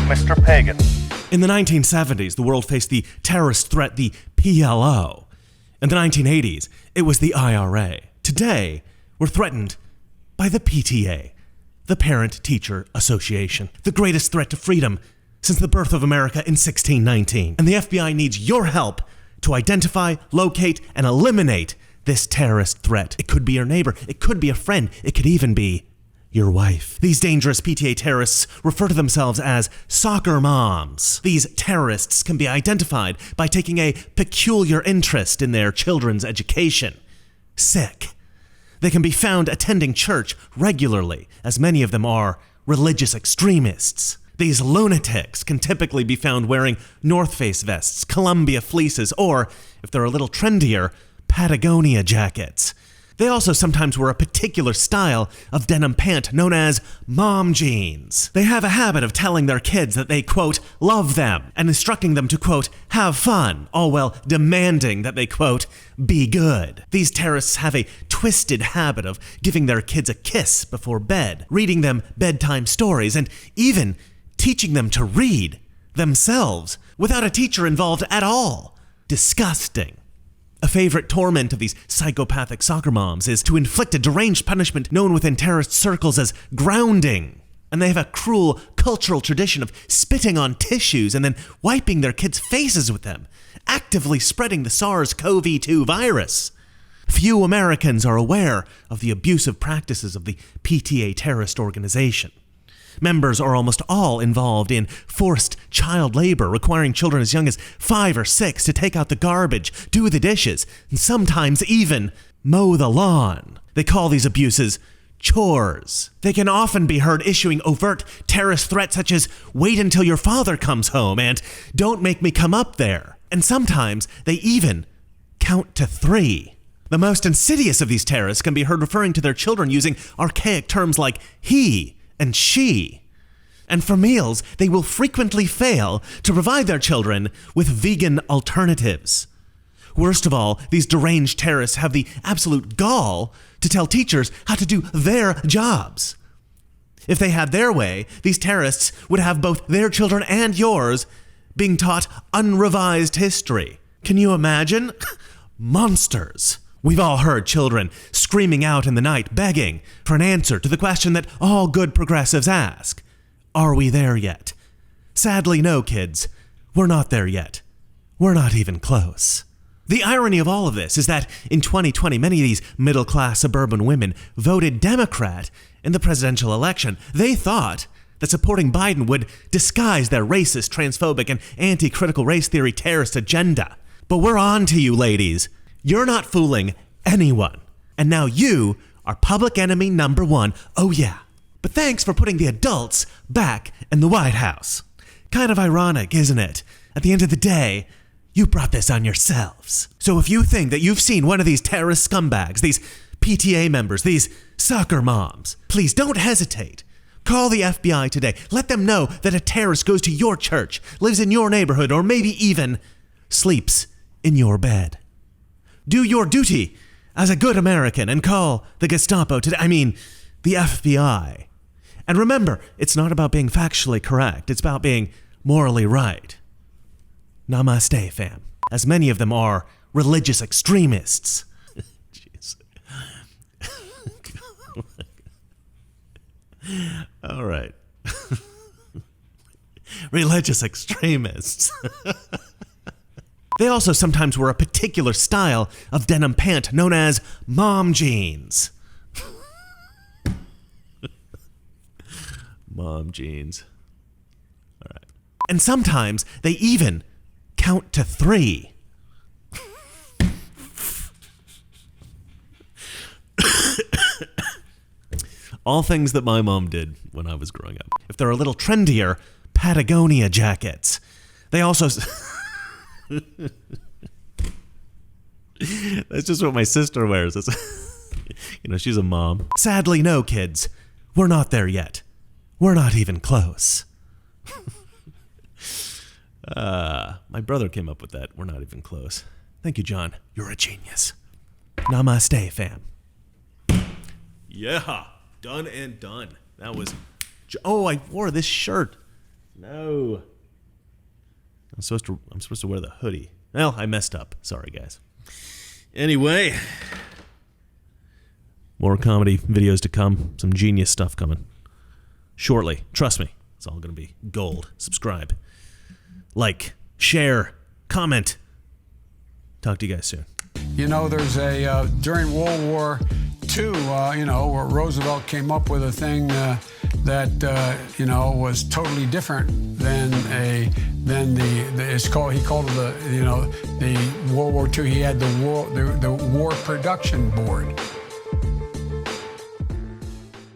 Mr. Pagan. In the 1970s, the world faced the terrorist threat, the PLO. In the 1980s, it was the IRA. Today, we're threatened by the PTA, the Parent Teacher Association, the greatest threat to freedom since the birth of America in 1619. And the FBI needs your help to identify, locate, and eliminate this terrorist threat. It could be your neighbor, it could be a friend, it could even be your wife. These dangerous PTA terrorists refer to themselves as soccer moms. These terrorists can be identified by taking a peculiar interest in their children's education. Sick. They can be found attending church regularly, as many of them are religious extremists. These lunatics can typically be found wearing North Face vests, Columbia fleeces, or, if they're a little trendier, Patagonia jackets. They also sometimes wear a particular style of denim pant known as mom jeans. They have a habit of telling their kids that they, quote, love them, and instructing them to, quote, have fun, all while demanding that they, quote, be good. These terrorists have a twisted habit of giving their kids a kiss before bed, reading them bedtime stories, and even teaching them to read themselves without a teacher involved at all. Disgusting. A favorite torment of these psychopathic soccer moms is to inflict a deranged punishment known within terrorist circles as grounding. And they have a cruel cultural tradition of spitting on tissues and then wiping their kids' faces with them, actively spreading the SARS-CoV-2 virus. Few Americans are aware of the abusive practices of the PTA terrorist organization. Members are almost all involved in forced child labor, requiring children as young as 5 or 6 to take out the garbage, do the dishes, and sometimes even mow the lawn. They call these abuses chores. They can often be heard issuing overt terrorist threats such as, wait until your father comes home, and don't make me come up there. And sometimes they even count to 3. The most insidious of these terrorists can be heard referring to their children using archaic terms like he and she. And for meals, they will frequently fail to provide their children with vegan alternatives. Worst of all, these deranged terrorists have the absolute gall to tell teachers how to do their jobs. If they had their way, these terrorists would have both their children and yours being taught unrevised history. Can you imagine? Monsters. We've all heard children screaming out in the night, begging for an answer to the question that all good progressives ask. Are we there yet? Sadly, no, kids. We're not there yet. We're not even close. The irony of all of this is that in 2020, many of these middle-class suburban women voted Democrat in the presidential election. They thought that supporting Biden would disguise their racist, transphobic, and anti-critical race theory terrorist agenda. But we're on to you, ladies. You're not fooling anyone. And now you are public enemy number 1. Oh yeah. But thanks for putting the adults back in the White House. Kind of ironic, isn't it? At the end of the day, you brought this on yourselves. So if you think that you've seen one of these terrorist scumbags, these PTA members, these soccer moms, please don't hesitate. Call the FBI today. Let them know that a terrorist goes to your church, lives in your neighborhood, or maybe even sleeps in your bed. Do your duty as a good American and call the Gestapo today. The FBI. And remember, it's not about being factually correct. It's about being morally right. Namaste, fam. As many of them are religious extremists. Jeez. All right. Religious extremists. They also sometimes wear a particular style of denim pant known as mom jeans. Mom jeans. All right. And sometimes they even count to 3. All things that my mom did when I was growing up. If they're a little trendier, Patagonia jackets. They also... That's just what my sister wears. She's a mom. Sadly, no, kids. We're not there yet. We're not even close. My brother came up with that. We're not even close. Thank you, John. You're a genius. Namaste, fam. Yeah. Done and done. That was... Oh, I wore this shirt No. I'm supposed to wear the hoodie. Well, I messed up. Sorry, guys. Anyway, more comedy videos to come. Some genius stuff coming shortly. Trust me, it's all going to be gold. Subscribe, like, share, comment. Talk to you guys soon. You know, there's during World War II, where Roosevelt came up with a thing that was totally different than he called it the World War II. He had the War Production Board.